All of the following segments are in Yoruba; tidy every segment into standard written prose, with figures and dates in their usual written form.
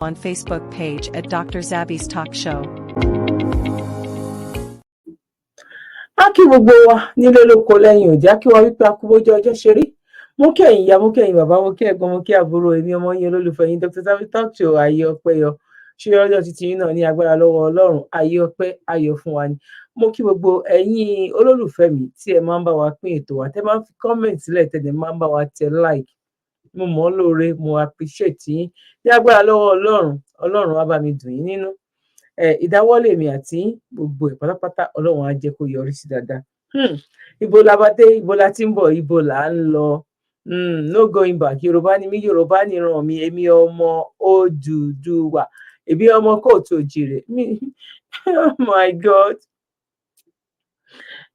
on Facebook page at Dr. Zabby's Talk Show. Kí gbogbo wa nílé lóko lẹ́yìn òjá kí wá wípé akúbójú ọjọ́ ṣe rí. Mo kí ẹ̀yin ìyá, mo kí ẹ̀yin bàbá, mo kí ẹ̀gbọ́n, mo kí àbúrò, èmi ọmọ yín olólùfẹ́ yín Dr. Zabby's Talk Show. Ayé ọpẹ́ yọ. Ṣé ọjọ́ títí yín náà ní agbára lọ́wọ́ Ọlọ́run? Ayé ọpẹ́ ayọ̀ fún wa ni. Mo kí gbogbo ẹ̀yin olólùfẹ́ mi tí ẹ máa ń bá wa pín ètò wa, tẹ́ máa ń fi comment sílẹ̀, tẹ́ dẹ̀ máa ń bá wa tẹ like. Mo mọ̀ ọ́ lóore, mo appreciate yín. Ní agbára lọ́wọ́ Ọlọ́run, Ọlọ́run á bá mi dùn yín nínú. Ìdáwọ́lé mi àti gbogbo ẹ̀ pátápátá Ọlọ́run á jẹ́ kó yọrí sí dáadáa. Ibo la bá dé, ibo la ti ń bọ̀, ibo là ń lọ. No going back. Yorùbá ni mí, Yorùbá ni ìran mi, èmi ọmọ Odùduwà, èmi ọmọ kóòtù òjìrè. Oh my God.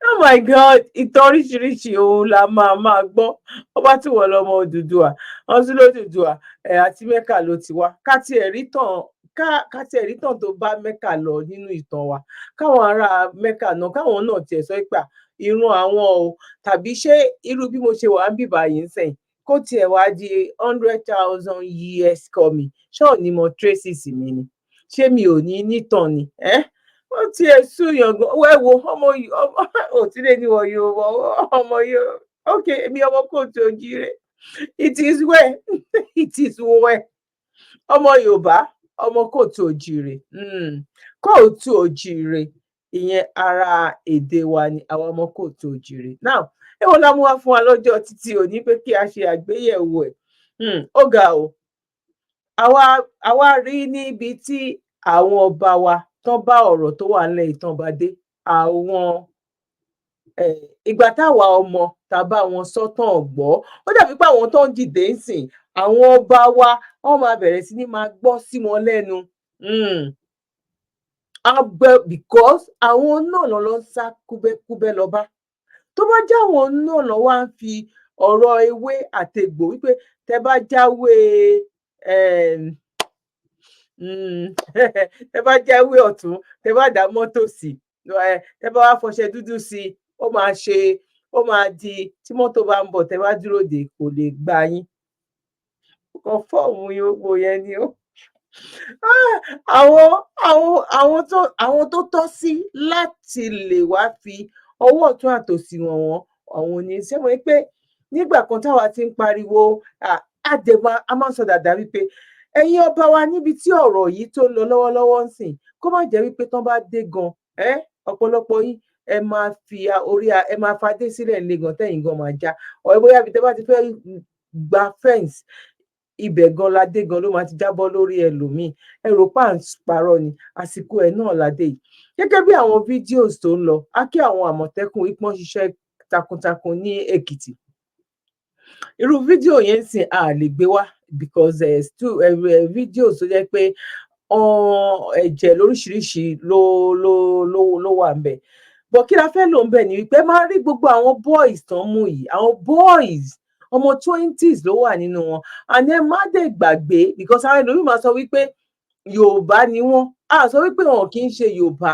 Oh my God, ìtàn oríṣiríṣi òun la máa gbọ́. Ọba tí wọ́n lọ́mọ Odùduwà, wọ́n tún lódùduwà àti Mẹ́kà ló ti wá. Ká tiẹ̀ rí tàn tó bá Mẹ́kà lọ nínú ìtàn wa. Káwọn ará Mẹ́kà náà, káwọn náà tiẹ̀ sọ pé ìran àwọn o, tàbí ṣé irú bí mo ṣe wà ń bìbà yìí ń sẹ́yìn, kó tiẹ̀ wá di 100,000 years coming. Ṣé ò ní mọ traces mi ni? Ṣé mi ò ní nítàn ni? Ó ti ẹ̀ súyàn gan. Wẹ́wo ọmọ òtílé ní wọ Yorùbá, ọmọ Yorùbá. Okay, èmi ọmọ kóòtù òjìrè. It is well. It is well. Ọmọ Yorùbá, ọmọ kóòtù òjìrè. Kóòtù òjìrè, ìyẹn ara èdè wa ni àwọn ọmọ kóòtù òjìrè. Now, èwo la mú wá fún wa lọ́jọ́ títí òní pé kí a ṣe àgbéyẹ̀wò ẹ̀. Ó ga o. Àwa rí níbi tí àwọn ọba wa tán bá ọ̀rọ̀ tó wà nílẹ̀ ìtàn bá dé. Àwọn ìgbà táwa ọmọ tá bá wọn sọ́tàn gbọ́, ó dàbí pé àwọn tó ń dìde ń sìn, àwọn ọba wa wọ́n máa bẹ̀rẹ̀ sí ní máa gbọ́ sí wọn lẹ́nu. Because àwọn náà lọ ń sá kúbẹ́kúbẹ́ lọ bá. Tó bá jẹ́ àwọn náà lọ wá ń fi ọ̀rọ̀ ewé àtegbò wípé tẹ́ bá jáwé tẹ́ bá jáwé ọ̀tún, tẹ́ bá dá mọ́tò sí, tẹ́ bá wá fọṣẹ dúdú sí, ó máa di tí mọ́tò bá ń bọ̀ tẹ́ bá dúró dè kò lè gbá yín. Kàn fọ́ọ̀mù yòókù yẹn ni ó. Àwọn tó tọ́ sí láti lè wá fi ọwọ́ ọ̀tún àtòsí wọn àwọn ní ṣé mo rí pé nígbà kan táwa ti ń pariwo a máa ń sọ dáadáa wípé ẹ̀yin ọba wa níbi tí ọ̀rọ̀ yìí tó lọ lọ́wọ́lọ́wọ́ ń sìn, kó má jẹ́ wípé tán bá dé gan ọ̀pọ̀lọpọ̀ yín ẹ máa fadé sílẹ̀ nílé gan tẹ́yìn gan máa já. Ọ̀rẹ́ bóyá ibi tẹ́ bá ti fẹ́ gba fẹ́ǹsì, ibẹ̀ gan ládé gan ló máa ti jábọ́ lórí ẹlòmíì. Ẹ rò pé à ń parọ́ ni, àsìkò ẹ̀ náà ládé yìí. Gẹ́gẹ́ bí àwọn fídíòs tó ń lọ, á kí àwọn àmọ̀tẹ́kùn ipọ́n ṣiṣẹ́ takuntakun ní Èkìtì. Irú fídíò yẹn sìn a lè gbé wá because fídíò tó jẹ́ pé ẹ̀jẹ̀ lóríṣiríṣi ló wà ń bẹ̀. Bọ̀ kí la fẹ́ lò ń bẹ̀ ni wípé máa rí gbogbo àwọn boys tán mú yìí, àwọn boys ọmọ 20s ló wà nínú wọn. And ẹ má dẹ̀ gbàgbé because àwọn ẹlòmíì máa sọ wípé Yorùbá ni wọ́n. A sọ wípé wọn kì í ṣe Yorùbá.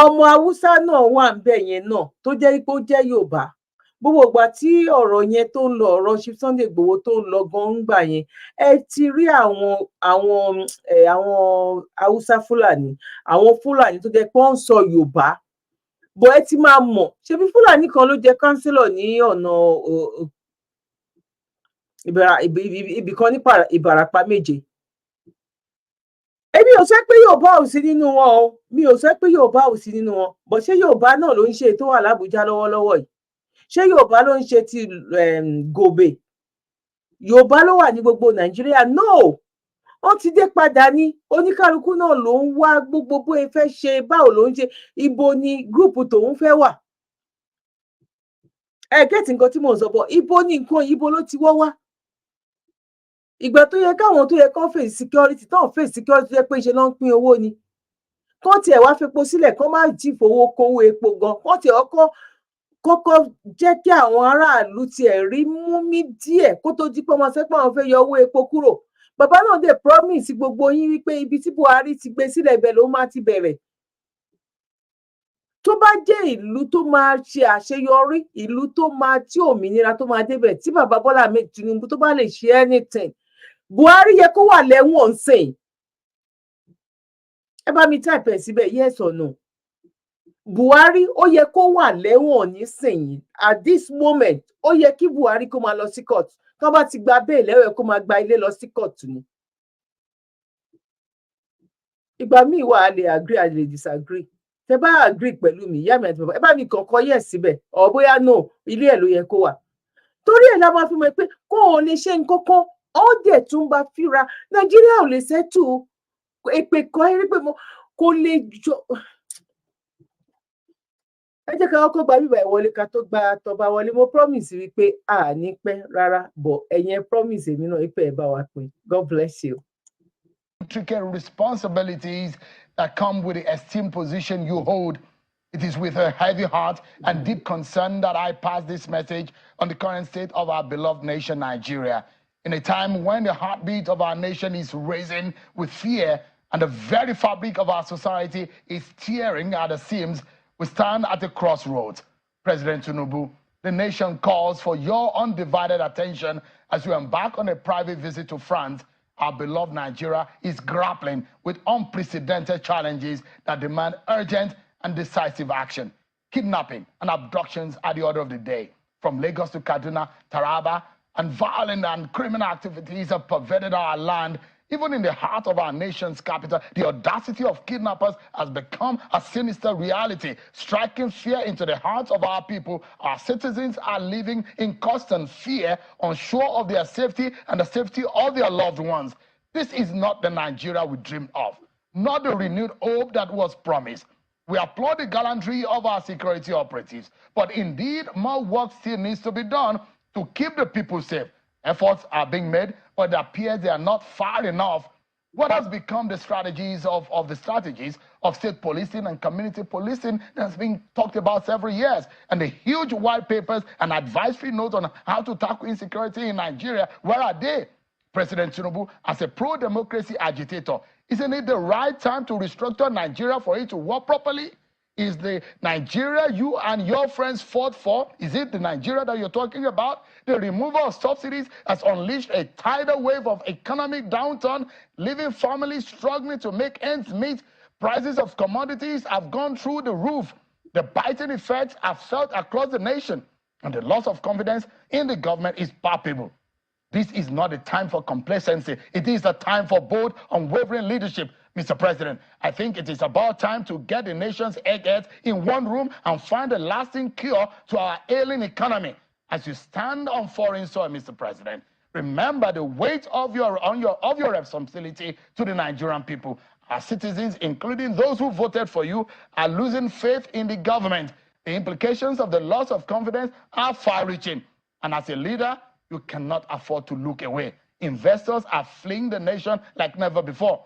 Ọmọ Haúsá náà wà ń bẹ̀ yẹn náà tó jẹ́ wípé ó jẹ́ Yorùbá. Gbogbo ìgbà tí ọ̀rọ̀ yẹn tó ń lọ, ọ̀rọ̀ Chief Sunday Igboho tó ń lọ gan ń gbà yẹn, ẹ ti rí àwọn Haúsá Fúlàní, àwọn Fúlàní tó jẹ́ pé wọ́n ń sọ Yorùbá. Bọ̀ ẹ ti máa mọ̀, ṣebí Fúlàní kan ló jẹ́ kánsílọ̀ ní ọ̀nà ibì kan ní Ìbàràpá Méje. Èmi ò sọ pé Yorùbá ò sí nínú wọn o, mi ò sọ pé Yorùbá ò sí nínú wọn, bọ̀ ṣé Yorùbá náà ló ń ṣe tó wà l'Ábùjá lọ́wọ́lọ́wọ́ yìí? Ṣé Yorùbá ló ń ṣe ti Gòbè? Yorùbá ló wà ní gbogbo Nàìjíríà? No, wọ́n ti dé padà ní oníkálukú náà ló ń wá gbogbo bó e fẹ́ ṣe, báwo ló ń ṣe, ibo ni gúrùpù tòun fẹ́ wà. Gẹ́tì nǹkan tí mò ń sọ bọ̀, ibo ni nǹkan ibo ló ti wọ́ wá. Ìgbà tó yẹ káwọn tó yẹ kán face security tán face security jẹ́ pé ṣe ló ń pín owó ni. Kán tiẹ̀ wá fepo sílẹ̀, kán má jí fowó kówó epo gan. Kán tiẹ̀ kọ́kọ́ jẹ́ kí àwọn aráàlú tiẹ̀ rí mú mí díẹ̀ kó tó di pé wọ́n sọ pé àwọn fẹ́ yọ owó epo kúrò. Bàbá náà dẹ̀ promise gbogbo yín wípé ibi tí Buhari ti gbé sílẹ̀ ibẹ̀ ló máa ti bẹ̀rẹ̀. Tó bá jẹ́ ìlú tó máa ṣe àṣeyọrí, ìlú tó máa tí òmìnira tó máa débẹ̀, tí bàbá Bọ́lá Ahmed Tinubu tó bá lè ṣe anything, Buhari yẹ kó wà lẹ́wọ̀n nsìn. Ẹ bá mi type ẹ̀ síbẹ̀, yes or no. Buhari ó yẹ kó wà lẹ́wọ̀n nísìnyí at this moment. Ó yẹ kí Buhari kó máa lọ sí court. Tó bá ti gba bẹ́ẹ̀ lẹ́wọ̀n kó máa gba ilé lọ sí court ni. Ìgbà míì wà á lè agree, a lè disagree. Tẹ́ bá agree pẹ̀lú mi, ìyá mi àti bàbá, ẹ bá mi kọ̀ọ̀kan yes síbẹ̀, or bóyá no, ilé ẹ̀ ló yẹ kó wà. Torí ẹ̀ la máa fi mọ̀ pé kó o lè ṣe nǹkan kan, ó dẹ̀ tún bá fíra. Nàìjíríà ò lè settle èpè kan ẹ rí pé mo kò lè jọ. Ẹ jẹ́ ká kọ́kọ́ gba bíbá ìwọlé ká tó gba tọba wọlé. Mo promise wípé a ní pẹ́ rárá, but ẹ̀yin promise èmi náà wípé ẹ bá wa pín. God bless you. Intricate responsibilities that come with the esteemed position you hold. It is with a heavy heart and deep concern that I pass this message on the current state of our beloved nation, Nigeria. In a time when the heartbeat of our nation is racing with fear and the very fabric of our society is tearing at the seams, we stand at a crossroads. President Tinubu, the nation calls for your undivided attention as you embark on a private visit to France. Our beloved Nigeria is grappling with unprecedented challenges that demand urgent and decisive action. Kidnapping and abductions are the order of the day. From Lagos to Kaduna, Taraba, and violent and criminal activities have pervaded our land. Even in the heart of our nation's capital, the audacity of kidnappers has become a sinister reality, striking fear into the hearts of our people. Our citizens are living in constant fear, unsure of their safety and the safety of their loved ones. This is not the Nigeria we dreamed of, not the renewed hope that was promised. We applaud the gallantry of our security operatives, but indeed, more work still needs to be done to keep the people safe. Efforts are being made, but it appears they are not far enough. What has become the strategies of state policing and community policing that's been talked about several years, and the huge white papers and advisory notes on how to tackle insecurity in Nigeria, where are they? President Tinubu, as a pro-democracy agitator, isn't it the right time to restructure Nigeria for it to work properly? Is the Nigeria you and your friends fought for, is it the Nigeria that you're talking about? The removal of subsidies has unleashed a tidal wave of economic downturn, leaving families struggling to make ends meet. Prices of commodities have gone through the roof. The biting effects are felt across the nation, and the loss of confidence in the government is palpable. This is not a time for complacency. It is a time for bold, unwavering leadership. Mr. President, I think it is about time to get the nation's eggheads in one room and find a lasting cure to our ailing economy. As you stand on foreign soil, Mr. President, remember the weight of your responsibility to the Nigerian people. Our citizens, including those who voted for you, are losing faith in the government. The implications of the loss of confidence are far-reaching. And as a leader, you cannot afford to look away. Investors are fleeing the nation like never before.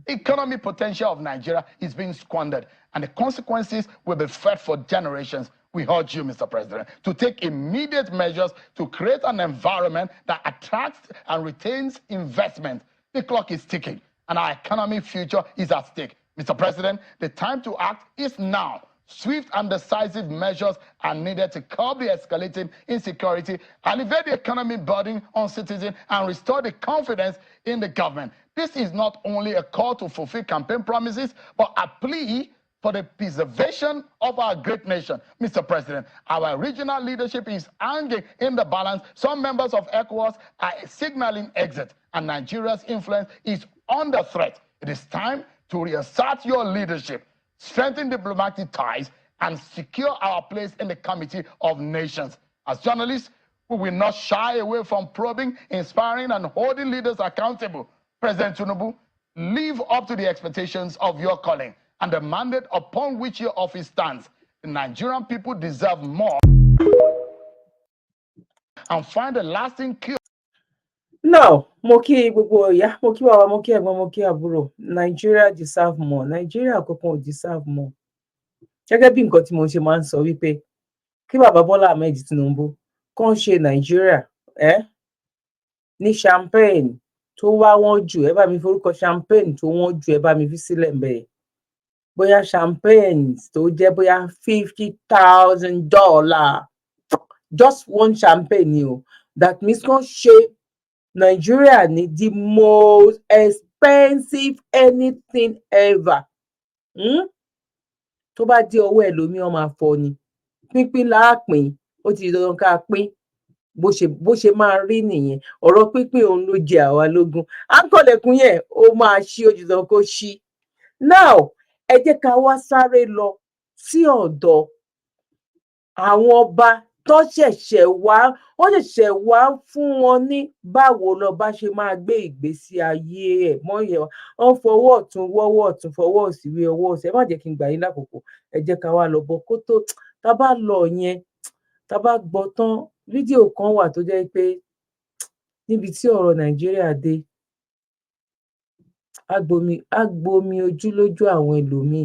Economic potential of Nigeria is being squandered, and the consequences will be felt for generations. We urge you, Mr. President, to take immediate measures to create an environment that attracts and retains investment. The clock is ticking, and our economic future is at stake. Mr. President, the time to act is now. Swift and decisive measures are needed to curb the escalating insecurity, alleviate the economic burden on citizens, and restore the confidence in the government. This is not only a call to fulfill campaign promises, but a plea for the preservation of our great nation. Mr. President, our regional leadership is hanging in the balance. Some members of ECOWAS are signaling exit, and Nigeria's influence is under threat. It is time to reassert your leadership, strengthen diplomatic ties, and secure our place in the Committee of Nations. As journalists, we will not shy away from probing, inspiring, and holding leaders accountable. President Tinubu, live up to the expectations of your calling and the mandate upon which your office stands. The Nigerian people deserve more and find a lasting cure. Now, mo kí gbogbo ìyá, mo kí bàbá, mo kí ẹ̀gbọ́n, mo kí àbúrò. Nigeria deserve more. Nigeria kankan ò deserve more. Gẹ́gẹ́ bí nǹkan tí mo ṣe máa ń sọ wípé kí bàbá Bọ́lá Ahmed Tinubu kàn ṣe Nigeria ní champagne tó wá wọ́n jù, ẹ bá mi forúkọ champagne tó wọ́n jù, ẹ bá mi fi sílẹ̀ ńbẹ̀. Bóyá champagne tó jẹ́ bóyá $50,000, just one champagne ni o. That means kàn ṣe Nigeria ní the most expensive anything ever. Tó bá dé ọwọ́ ẹlòmíì wọ́n máa fọ́ ni. Pínpín la pín, ó ti di dandan ká pín. Bó ṣe máa rí nìyẹn. Ọ̀rọ̀ pínpín òun ló jẹ àwa lógún. À ń kọ̀lẹ̀kùn yẹn, ó máa ṣí, ó di dandan kó ṣí. Now, ẹ jẹ́ ká wá sáré lọ sí ọ̀dọ̀ àwọn ọba tó ṣẹ̀ṣẹ̀ wá fún wọn ní báwo lọba ṣe máa gbé ìgbésí ayé ẹ̀ mọ́yẹ̀ wọ́n fọwọ́ ọ̀tún wọ́wọ́ ọ̀tún fọwọ́ òsì wé ọwọ́ òsì. Ẹ má jẹ́ kí n gbà yín lákòókò, ẹ jẹ́ ká wá lọ bọ̀ kó tó tá bá lọ yẹn, tá bá gbọ́ tán, fídíò kan wà tó jẹ́ pé níbi tí ọ̀rọ̀ Nàìjíríà dé, á gbomi ojú lójú àwọn ẹlòmíì.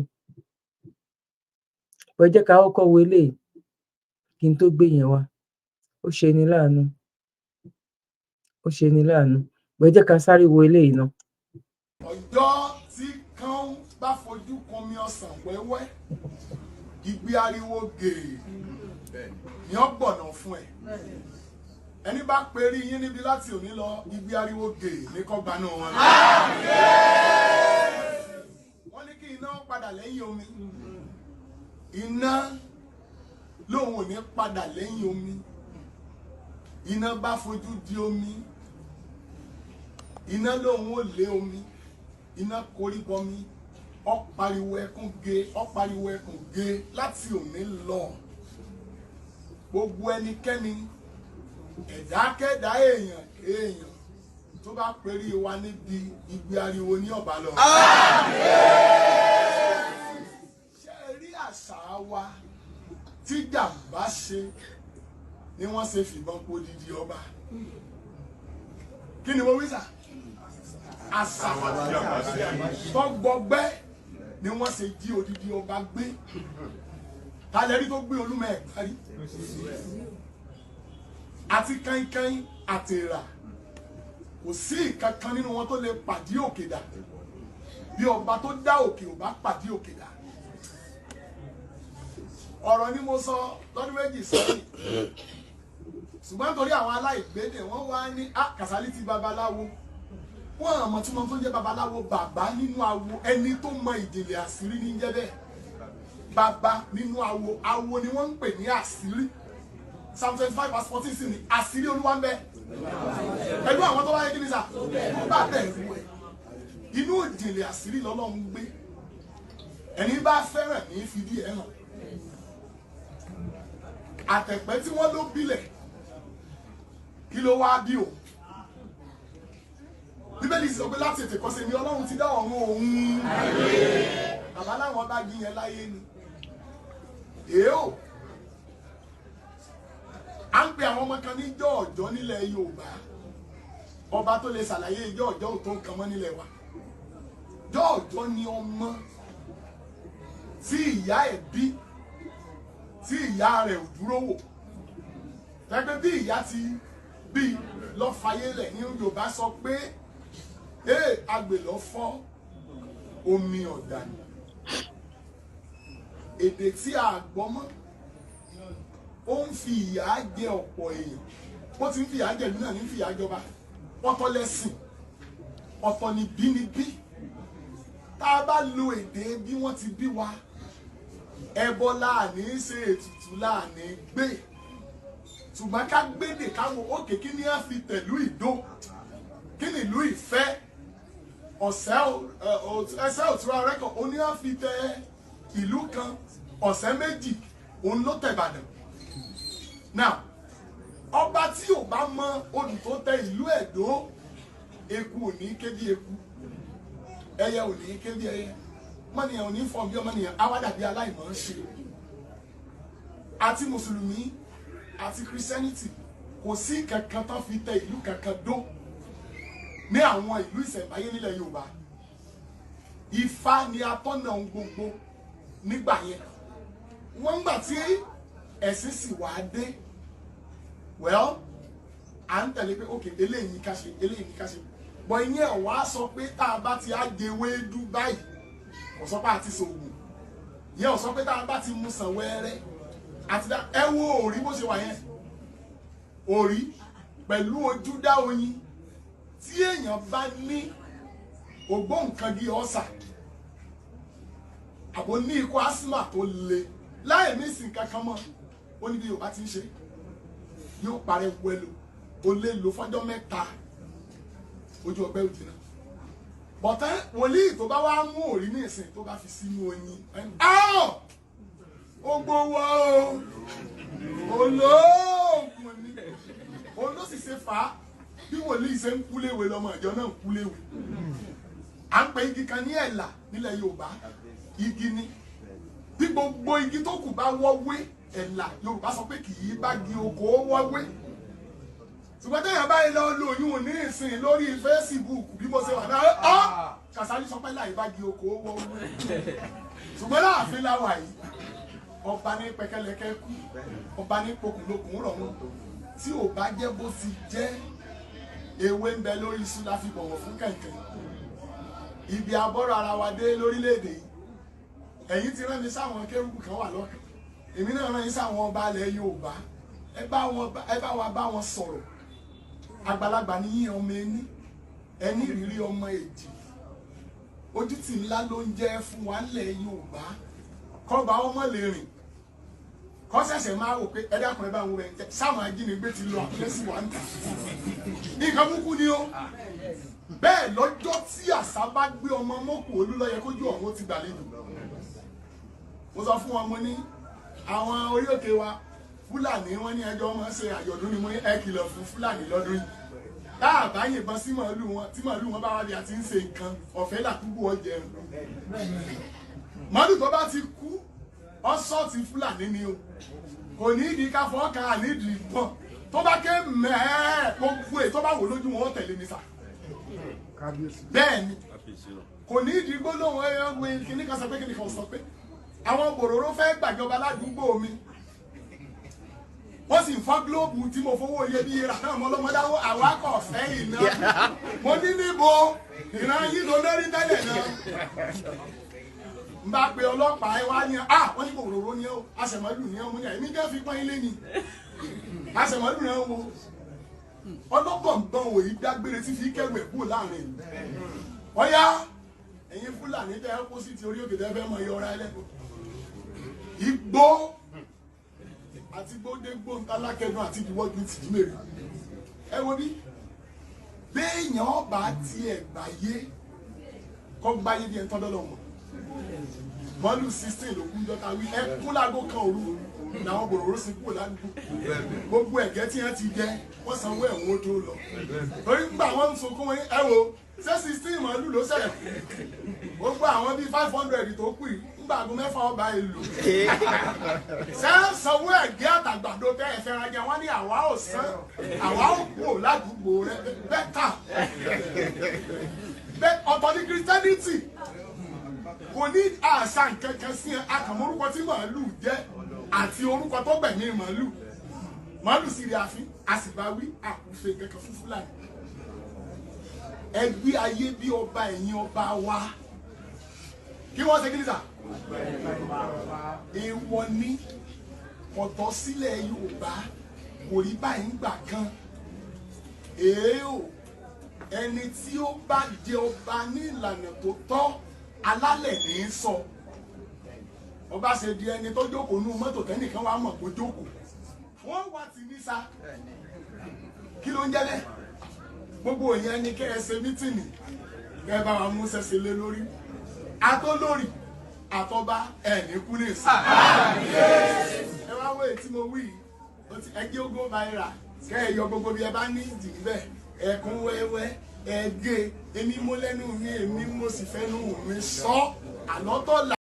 Ẹ jẹ́ ká kọ́kọ́ wo eléyìí kí n tó gbé yẹn wá. Ó ṣe ni láàánú. Ẹ jẹ́ ká sáré wo eléyìí náà. Ọjọ́ tí kán bá fojú kan mi ọsàn wẹ́wẹ́, igbe ariwo gèè ni ó gbọ̀nà fún ẹ. Ẹni bá perí yín níbi láti òní lọ, igbe ariwo gèè ní kó gbanú wọn. Wọ́n ní kí iná padà lẹ́yìn omi. Iná lóun ò ní padà lẹ́yìn omi. Iná bá fojú di omi. Iná lóun ò lé omi. Iná korí bọmi. Ó pariwo ẹkún gé láti òní lọ. Gbogbo ẹnikẹ́ni, ẹ̀dákẹ́dá èèyàn tó bá perí wa níbi igbe ariwo ní ọ̀bá lọ. Ṣé rí àṣà wa tí jàmbá ṣe ni wọ́n ṣe fìbọn po odidi ọba? Kí ni mo wí sà? Àṣà tó gbọgbẹ́ ni wọ́n ṣe jí odidi ọba gbé. Ta lẹ́rí tó gbé Olúmọ Ẹ̀gbá rí? Àti kánkán àtèrà, kò sí ìkankan nínú wọn tó lè pàdé òkè dà bí ọba tó dá òkè ò bá pàdé òkè dà. Ọ̀rọ̀ ni mo sọ lọ́dún méjì sẹ́yìn, ṣùgbọ́n torí àwọn aláìgbédè wọ́n wá ní Kàsálí ti babaláwo. Wọ́n àmọ́ tí wọ́n tó ń jẹ́ babaláwo, bàbá nínú awo, ẹni tó mọ ìjìnlẹ̀ àṣírí ní jẹ́ bẹ́ẹ̀. Bàbá nínú awo, awo ni wọ́n ń pè ní àṣírí. Psalm 25 verse 14 sí ni àṣírí Olúwa ń bẹ. Pẹ̀lú àwọn tó bá yẹ kí ni sà? Bá bẹ̀rù ẹ̀. Inú ìjìnlẹ̀ àṣírí lọ́lọ́run gbé. Ẹni bá fẹ́ràn ní fìdí ẹ̀ hàn. Àtẹ̀pẹ́ tí wọ́n ló bílẹ̀, kí ló wá bí o? Bíbélì sọ pé láti ètè kọ́ṣe ni Ọlọ́run ti dá ọ̀run òun. Àmọ́ láwọn bá gbìyànjú láyé ni. Èèó. À ń pe àwọn ọmọ kan ní jọ́ọ̀jọ́ nílẹ̀ Yorùbá. Ọba tó lè ṣàlàyé jọ́ọ̀jọ́ ò tó nǹkan mọ́ nílẹ̀ wa. Jọ́ọ̀jọ́ ni ọmọ tí ìyá ẹ̀ bí, tí ìyá rẹ̀ ò dúró wò. Tẹ́gbẹ́ bí ìyá ti bí lọ fayé lẹ̀ ní Yorùbá sọ pé agbè lọ fọ́ omi ọ̀dà ni. Èdè tí a gbọ́ mọ́, ó ń fi ìyà jẹ ọ̀pọ̀ èèyàn. Bó ti ń fi ìyà jẹ ìlú náà ní fi ìyà jọba. Ọ̀tọ̀ lẹ̀sìn, ọ̀tọ̀ ni bínibí. Tá a bá lo èdè bí wọ́n ti bí wa, ẹbọ láàní ṣe ètùtù láàní gbé. Ṣùgbọ́n ká gbédè káwọn òkè kí ni a fi tẹ̀lú ìdó, kí ni ìlú Ìfẹ́, ẹsẹ̀ òtúrọ̀ rẹ́kọ̀, ó ní a fi tẹ ìlú kan, ọ̀sẹ̀ méjì, òun ló tẹ̀ Ìbàdàn. Now, ọba tí ò bá mọ odù tó tẹ ìlú Ẹ̀dó, eku ò ní ké bí eku, ẹyẹ ò ní ké bí ẹyẹ, ọmọnìyàn ò ní fọ́ bí ọmọnìyàn, á wá dàbí aláìmọ̀ ṣe. Àti Mùsùlùmí àti Christianity, kò sí kankan tán fi tẹ ìlú kankan dó ní àwọn ìlú ìṣẹ̀mbáyé nílẹ̀ Yorùbá. Ifá ni atọ́nà ohun gbogbo nígbà yẹn. Wọ́n ń gbà tí ẹ̀sìn sì wá dé, well, à ń tẹ̀lé pé okay, eléyìí ní ká ṣe, eléyìí ní ká ṣe. Bọ̀ ìyẹn wá sọ pé tá a bá ti á jẹ ewédú báyìí, kò sọ pé a ti ṣògùn. Ìyẹn ò sọ pé tá a bá ti mu sàn wẹ́rẹ́, àti dá ẹ wo òrí bó ṣe wà yẹn. Òrí pẹ̀lú ojú dá oyin, tí èèyàn bá ní ògbóǹkangí ọ̀sà àbò ní ikú asthma tó le láì ní ìsìn kankan mọ́ ó ní bí Yorùbá ti ń ṣe yóò parẹ́ wẹ́lò ó lè lò fọ́jọ́ mẹ́ta ojú ọgbẹ́ òdì náà bọ̀tẹ́ wòlíì tó bá wá mú òrí ní ìsìn tó bá fi sínú oyin ó gbowó olóògùn ni òun ló sì ṣe fà á bí wòlíì ṣe ń kúléwé lọ́mọ ìjọ náà ń kúléwé à ń pe igi kan ní ẹ̀là nílẹ̀ Yorùbá igi ni bí gbogbo igi tó kù bá wọ́wé ẹ̀là Yorùbá sọ pé kì í bá gi oko wọ́wé ṣùgbọ́n téèyàn báyìí lọ lóyún ní ìsìn lórí Facebook bí mo ṣe wà náà Kàsálí sọ pé láì bá gi oko wọ́wé ṣùgbọ́n láàfin láwà yìí ọba ní pẹkẹlẹkẹ kú ọba ní pokùnlokùn rọrùn tí ò bá jẹ́ bó ti jẹ́ ewé ń bẹ lórí iṣu la fi bọ̀wọ̀ fún kẹ̀kẹ́ ibi abọ́rọ̀ ara wa dé lórílẹ̀‐èdè yìí ẹ̀yin ti rán mi sáwọn kérúbù kan wà lọ́kàn èmi náà rán yín sáwọn ọba ilẹ̀ Yorùbá ẹ bá wa bá wọn sọ̀rọ̀ àgbàlagbà ní yín ọmọ ẹni ìrírí ọmọ èjì ojú tì ńlá ló ń jẹ́ fún wa ilẹ̀ Yorùbá kọ́ba ọmọ lè rìn kọ́ ṣẹ̀ṣẹ̀ máa wò pé ẹ̀dá kan ẹ bá ń wẹ̀ ẹ́ sáwọn ajínigbé ti lọ àpẹẹsì wà ń tà nǹkan kúkú ni ó bẹ́ẹ̀ lọ́jọ́ tí àṣà bá gbé ọmọ mọ́kù olúlọ́yẹ kójú ọ̀hún ti gbàlejò mo sọ fún wọn mo ní àwọn orí òkè wa Fúlàní wọn ní ẹjọ́ wọn ṣe àjọ̀dún ni mo ní ẹ kìlọ̀ fún Fúlàní lọ́dún yìí táà bá yìnbọn sí màálù wọn tí màálù wọn bá wá bí a ti ń ṣe nǹkan ọ̀fẹ́ làkúgbò ọ̀jẹ̀ màálù tó bá ti kú ọ̀sọ́ọ̀tì Fúlàní ni o kò ní ìdí ká fọ́ ká nídìí ìbọn tó bá ké mẹ́ẹ̀ẹ́ gbogbo èyí tó bá wò lójú wọn tẹ̀lé mi sà bẹ́ẹ̀ ni kò ní ìdí gbólóhùn ẹ̀yọ́ kíní kan sọ pé kíní kan sọ pé àwọn bòròró fẹ́ gbàjọba ládùúgbò mi wọ́n sì ń fọ́ gílóòbù tí mo fowó iyebíye rà náà mọ́lọ́mọdáwó àwákọ̀ sẹ́yìn náà mo ní níbo ìran yìí ló lórí tẹ́lẹ̀ náà n bá pe ọlọ́pàá ẹ wá ní wọ́n ní bòròró ni ó aṣẹ̀mọ́lù ni ó mú ní ẹ̀mí jẹ́ fi pọ́n ilé ni aṣẹ̀mọ́lù ni ó wo ọlọ́gbọ̀ngbọ̀n òyì dágbére tí fi kẹrù ẹ̀ kúrò láàrin ìlú ọ̀yá ẹ̀yin Fúlàní tẹ́ ẹ́ kó sí ti orí òkè tẹ́ fẹ́ mọ iye ọ̀rá ẹlẹ́kọ̀ọ́ igbó àti gbódégbó ntálákẹ́nu àti ìdíwọ́jú ti jí mèrè ẹ wo bí béèyàn ọba tiẹ̀ gbáyé kọ́ gbáyé bí ẹ̀ ń tọ́dọ́ lọ́wọ́ bọ́ọ̀lù 16 ló kún jọta wí ẹ kún lágbo kan òru làwọn bòròró sì kúrò ládùúgbò gbogbo ẹ̀gẹ́ tí wọ́n ti jẹ wọ́n sanwó ẹ̀wọ̀n tó lọ torí gbà wọ́n ń sunkún wọn ẹ wo ṣé 16 màálù ló ṣẹlẹ̀ gbogbo àwọn bíi 500 tó kù yìí ńgbà àgọ́ mẹ́fà ọba èlò ṣé sanwó ẹ̀gẹ́ àtàgbàdo tẹ́ ẹ fẹ́ràn jẹ wọ́n ní àwa ò san àwa ò kúrò ládùúgbò rẹ bẹ́tà ọ̀tọ̀ ní Christianity kò ní àṣà nkankan sí ẹ akàmọ́ orúkọ tí màálù jẹ́ àti orúkọ tó gbẹ̀mí màálù sì rí àfin àsìbáwí àkùfẹ́ kankan fún Fúlàní ẹgbẹ́ ayé bí ọba ẹ̀yìn ọba wa kí wọ́n ṣe kí ní sà èèwọ̀ ní ọ̀tọ̀ sílẹ̀ Yorùbá kò rí báyìí gbà kan ẹni tí ó bá jẹ ọba ní ìlànà tó tọ́ alálẹ̀ ní í sọ ọba ṣe di ẹni tó jókòó nú mọ́tò tẹ́nìkan wàá mọ̀ kó jókòó wọ́n wá ti ní sa kí ló ń jẹ́ bẹ́ẹ̀ gbogbo ìyẹn ni kẹ́ ẹ ṣe mítìnì kẹ́ ẹ bá wa mú ṣẹ̀ṣẹ̀ lé lórí atólórí àtọba ẹ̀ní kú ní ìsìn ẹ wá wọ èyí tí mo wí ẹgbẹ́ ogún náírà kẹ́ ẹ yọ gbogbo bí ẹ bá ní ìdì níbẹ̀ ẹ̀kún wẹ́wẹ́ ẹ̀gẹ́ èmi mo lẹ́nu mi èmi mo sì fẹ́nu mi sọ àlọ́tọ̀ là.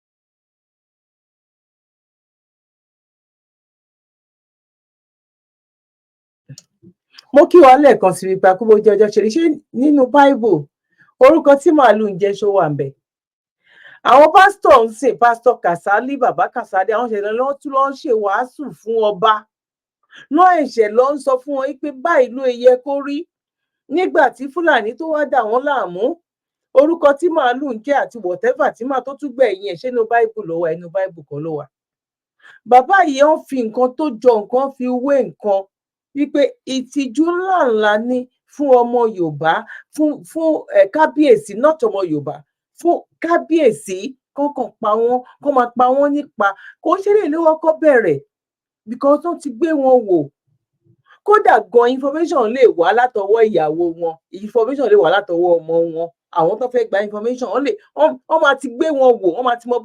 mo kí wa lẹ́ẹ̀kan sí ipa kú bó jẹ́ ọjọ́ ṣe rí ṣé nínú Bible orúkọ tí màálù ń jẹ́ ṣó wà ń bẹ̀. àwọn pásítọ̀ ń sìn pásítọ̀ Kàsálí bàbá Kàsálí àwọn ṣẹlẹ̀ lọ́wọ́ tún lọ́ọ́ ṣe wàásù fún ọba náà ẹ̀ṣẹ̀ lọ́ ń sọ fún wọn pé báyìí ló yẹ kó rí nígbà tí Fúlàní tó wá dà wọ́n láàmú orúkọ tí màálù ń jẹ́ àti whatever tí màá tó tún gbẹ̀yìn ẹ̀ ṣé inú Bible ló wà inú Bible kan ló wà. bàbá yìí wọ́n fi nǹkan tó jọ nǹkan fi wé nǹkan wípé ìtìjú ńláńlá ni fún ọmọ Yorùbá fún kábíyèsí not ọmọ Yorùbá fún kábíyèsí kọ́kàn pa wọ́n kọ́ máa pa wọ́n nípa kò ń ṣeré ló kọ́kọ́ bẹ̀rẹ̀ because wọ́n ti gbé wọn wò kódà gan information lè wá látọwọ́ ìyàwó wọn information lè wá látọwọ́ ọmọ wọn àwọn tó fẹ́ gba information wọ́n máa ti gbé wọn wò wọ́n máa ti mọ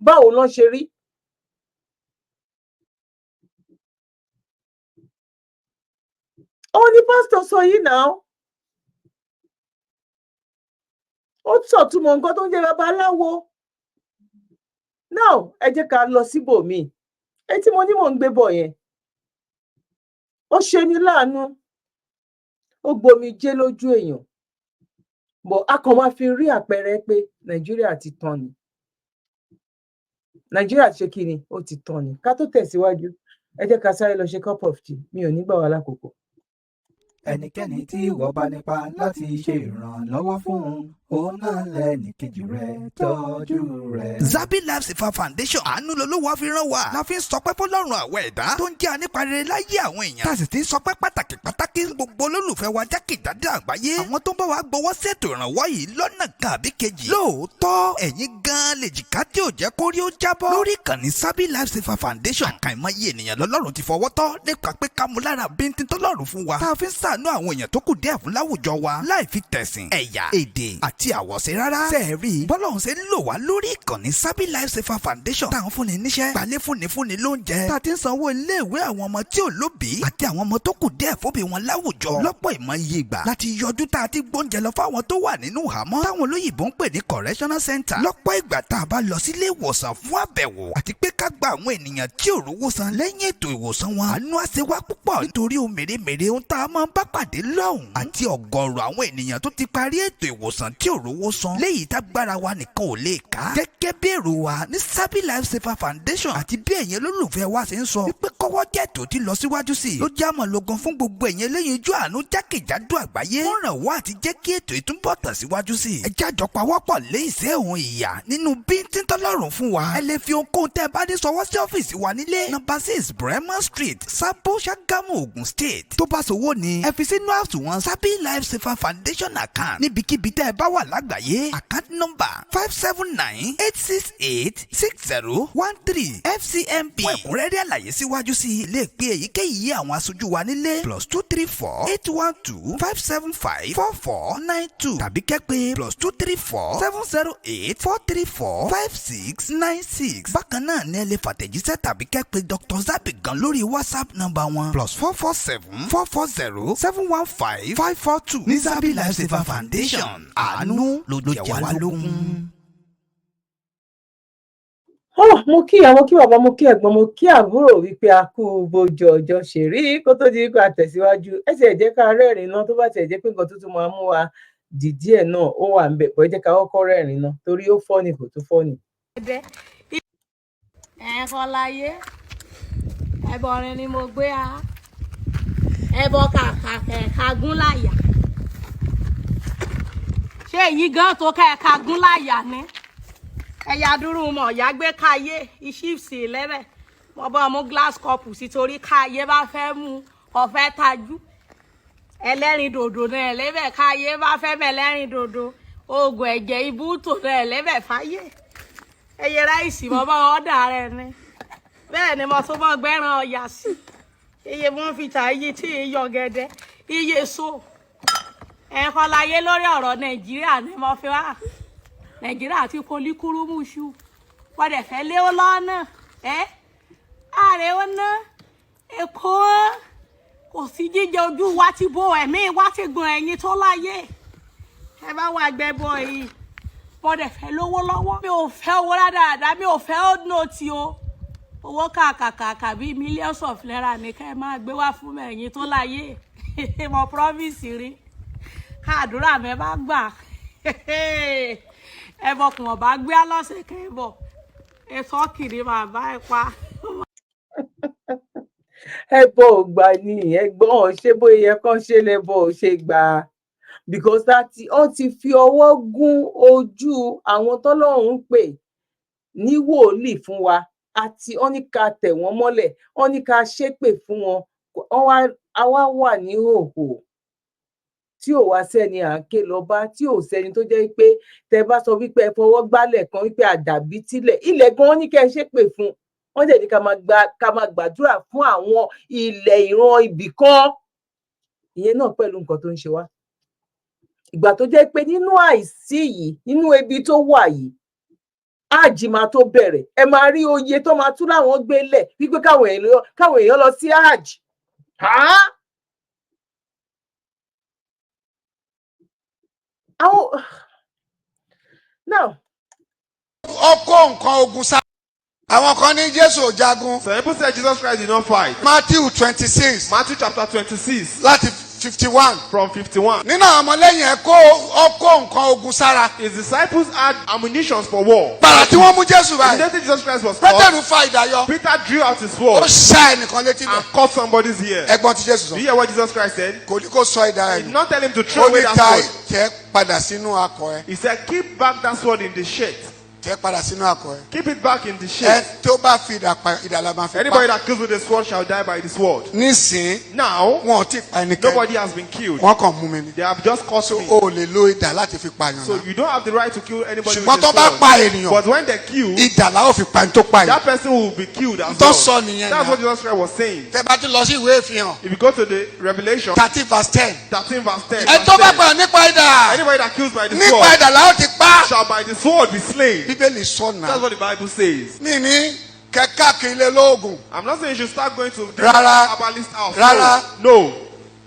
báwo lọ́n ṣe rí. Ó ní pásítọ̀ sọ yìí náà ó sọ̀túnmọ̀ nǹkan tó ń jẹ́ babaláwo now ẹ jẹ́ ká lọ síbòmíì tí mo ní mò ń gbé bọ̀ yẹn ó ṣe ní láàánú ó gbomijé lójú èèyàn bọ̀ a kàn máa fi rí àpẹẹrẹ pé Nàìjíríà ti tán ni Nàìjíríà ṣe kí ni ó ti tán ni ká tó tẹ̀síwájú ẹ jẹ́ ká sáré lọ ṣe cup of tea mi ò ní gbà wá lákòókò. Ẹnikẹ́ni tí ìwọ bá nípa láti ṣe ìrànlọ́wọ́ fún òun náà lẹ́nìkejì rẹ̀ tọ́jú rẹ̀. Zabi Life Saver Foundation àánú lolówó fi rán wa la fi ń sọpẹ́ fọ́lọ́run àwọn ẹ̀dá tó ń jẹ́ aníparere láyé àwọn èèyàn tá a sì ti ń sọpẹ́ pàtàkì gbogbo olólùfẹ́ wa jákèjádò àgbáyé àwọn tó ń bá wa gbowó ṣètò ìrànwọ́ yìí lọ́nà kan àbí kejì. Lóòótọ́ ẹ̀yin gan-an lè jìká tí ò jẹ́ kórí ó jábọ́. Lórí ìkànnì Zabi Life Saver Foundation àkàìmọye ènìyàn lọ́lọ́run ti fọwọ́ tọ́ nípa pé ká mú lára bíntín tọ́lọ́run fún wa tá a fi ń ṣàánú àwọn èèyàn tó kù díẹ̀ fún láwùjọ wa láì fi tẹ̀sìn ẹ̀yà èdè àti àwọ̀ṣe rárá. sẹ́ẹ̀rì bọ́lọ́hún ṣe ń lò wá lórí ìkànnì Zabi Life Saver Foundation táwọn fúnni níṣẹ́ gbalẹ̀ fúnni lóúnjẹ tá a ti ń sanwó iléèwé àwọn ọmọ tí ò lóbìí àti àwọn ọmọ tó kù díẹ̀ fóbi wọn láwùjọ lọ́pọ̀ ìmọ̀ye ìgbà láti yọjú tá a ti gbóúnjẹ lọ fáwọn tó wà nínú ìhámọ́ táwọn olóyìnbó ń pè ní correctional center lọ́pọ̀ ìgbà tá a bá lọ sílé ìwòsàn fún àbẹ̀wò àti pé ká gba àwọn ènìyàn tí ò rówó san lẹ́yìn ètò ìwòsàn wọn àánú àṣewá púpọ̀ nítorí ohun mèremère ohun tá a máa ń bá pàdé lọ́hùn àti ọ̀gọ̀ọ̀rọ̀ àwọn ènìyàn tó ti parí ètò ìwòsàn tí ò rówó san léyìí tágbára wa nìkan ò lè ká. gẹ́gẹ́ bí èrò wa ní Zabi Life Saver Foundation àti bí ẹ̀yin olólùfẹ́ wa ṣe ń sọ wípé kọ́wọ́ jẹ́ tó ti lọ síwájú sí i ló já mọ́ lógun fún gbogbo ẹ̀yin eléyìí ojú àánú jákèjádò àgbáyé wọ́n ràn wá àti jẹ́ kí ètò ìtúbọ̀ tẹ̀ síwájú sí i. ẹ jájọ pawọ́pọ̀ lé ìṣẹ́ òun ìyà nínú bíntín tọ́lọ́run fún wa. ẹ lè fi ohunkóhun tẹ́ ẹ bá dé sọwọ́ sí ọ́fíìsì wa nílé number 6 Bremer Street Sabo Ṣàgámù Ògùn State. tó bá sowó ni ẹ fi sínú àsùnwọ̀n Zabi Life Saver Foundation account níbikíbi tẹ́ ẹ bá wà lágbàáyé account number 579-868-6013 FCMB. fún ẹ̀kúnrẹ́rẹ́ àlàyé síwájú sí i lè pe èyíkéyìí àwọn aṣojú wa nílé +234-812-575-4492 tàbí kẹ́ pè +234-708-434-5696. bákan náà ni ẹ lè fàtẹ̀jíṣẹ́ tàbí kẹ́ pè Dr. Zabi gan lórí WhatsApp nọ́mbà wọn +447-440-715-542 ní Zabi Life Saver Foundation àánú ló jẹ wá lógún. mo kí bàbá mo kí ẹ̀gbọ́n mo kí àbúrò wípé a kú bójú ọjọ́ ṣe rí kó tó di wípé a tẹ̀síwájú ẹ sì jẹ́ ká rẹ́rìn náà tó bá tiẹ̀ jẹ́ pé nǹkan tuntun máa mú wa dìdí ẹ̀ náà ó wà ń bẹ̀ pọ̀ ẹ jẹ́ ká kọ́kọ́ rẹ́rìn náà torí ó fọ́ni kò tó fọ́ni. ẹ̀kọ́ láyé ẹ̀bọ̀ rin ni mo gbé a ẹ̀bọ̀ kàkàgún láyà ṣé èyí gan tó kàkàgún láyà ni ẹ̀yà dúró mọ̀ ọ̀yá gbé káyé ìṣíìsì lẹ́bẹ̀ mo bá mú glass cup sí torí káyé bá fẹ́ mú ọ̀fẹ́ tajú ẹlẹ́rìn dòdò náà lẹ́bẹ̀ káyé bá fẹ́ mẹ́lẹ́rìn dòdò oògùn ẹ̀jẹ̀ ibú tò náà lẹ́bẹ̀ fáyé ẹyẹ ráìsì mo bá ọ̀dà rẹ̀ ni bẹ́ẹ̀ ni mo tún bọ́ gbẹ́ràn ọ̀yà sí iye wọ́n fi ta iye tí iyọ̀ gẹ́dẹ́ iye so ẹ̀kọ́ láyé lórí ọ̀rọ̀ Nàìjíríà ni mo fi wá Nàìjíríà ti políkúrú mùsù wọ́n dẹ̀ fẹ́ lé ó lọ́nà ààrẹ ó ná Èkó kò sí jíjẹ ojú wa ti bo ẹ̀mí wa ti gun ẹ̀yìn tó láyé ẹ bá wà gbẹ́bọ yìí wọ́n dẹ̀ fẹ́ lówó lọ́wọ́ mi ò fẹ́ owó dáadáa mi ò fẹ́ nóòtì o owó kàkàkàkà bíi millions of naira ní ká ẹ máa gbé wá fún ẹ̀yìn tó láyé mo promise rí àdúrà mi bá gbà ẹbọ kùn ọba gbé alọ́sẹ̀ kẹ́bọ̀ ẹ̀tọ́ kiri bàbá ẹ̀ pa. ẹbọ ò gbà ní ẹ̀gbọ́n ṣé bóyá kán ṣe lẹbọ ò ṣe gbà because ó ti fi ọwọ́ gún ojú àwọn tọ́lọ́run ń pè ní wòlíì fún wa àti wọ́n ní ká tẹ̀ wọ́n mọ́lẹ̀ wọ́n ní ká ṣépè fún wọn àwa wà ní hòhò tí ò wá sẹ́ni à ń ké lọ bá, tí ò sẹ́ni tó jẹ́ pé tẹ bá sọ wípé ẹ fọwọ́ gbálẹ̀ kan wípé àdàbí tílẹ̀ ilẹ̀ gan ní kẹ́ ẹ ṣépè fún, wọ́n dẹ̀ ní ká máa gbàdúrà fún àwọn ilẹ̀ ìran ibì kan. Ìyẹn náà pẹ̀lú nǹkan tó ń ṣe wá. Ìgbà tó jẹ́ pé nínú àìsí yìí, nínú ebi tó wà yìí, áàjì máa tó bẹ̀rẹ̀, ẹ máa rí oye tó máa tún láwọn gbélẹ̀ wípé káwọn èèyàn lọ sí áàjì. Now, ọkọ nǹkan ogun sá. Àwọn kan ní Jésù ò jagun. Some people say Jesus Christ did not fight. Matthew 26. Matthew chapter 26. Láti 51. From 51. Nínú àwọn ọmọlẹ́yìn ẹ̀ kó ọkọ nǹkan ogun sára. His disciples had ammunitions for war. Gbàrà tí wọ́n mú Jésù báyìí. Immediately Jesus Christ was caught. Pétérù fa ìdáyọ. Peter drew out his sword. Ó ṣá ẹnìkan létí and cut somebody's ear. Ẹ̀gbọ́n tí Jésù sọ. Do you hear what Jesus Christ said? Kò ní kó sọ ìdá He ẹ̀. did not tell him to throw away that Ó ní sword. ká tẹ́ padà sínú akọ ẹ̀. He said, keep back that sword in the shirt. Tẹ́ padà sínú akọ ẹ̀. Keep it back in the shirt. Ẹ tó bá fi ìdàlà máa fi pa. Anybody that kills with the sword shall die by the sword. Nísìn. Now, wọn ò tí ì pa ẹnikẹ́ni. nobody has been killed. Wọ́n kàn mú mi ni. They have just caught me. O lè lo idà láti fi pààyàn náà. So you don't have the right to kill anybody with ṣùgbọ́n a tó bá sword. pa ènìyàn. But when they kill, idà la ó fi pa ẹni tó pa yìí. that person will be killed as Tó well. sọ nìyẹn That's náà. what Jesus Christ was saying. Tẹ́ bá tún lọ sí ìwé ìfihàn. If you go to the Revelation 30 verse 10. 13 verse 10. Ẹ tó bá pààyàn nípa idà. Anybody that kills by the Nípa sword idà la ó ti pa. shall by the sword be slain. Bíbélì sọ náà. That's what the Bible says. Mi ní kẹ́kàkiri ilé lóògùn. I'm not saying you should start going to the Rárá. herbalist house. Rárá. No.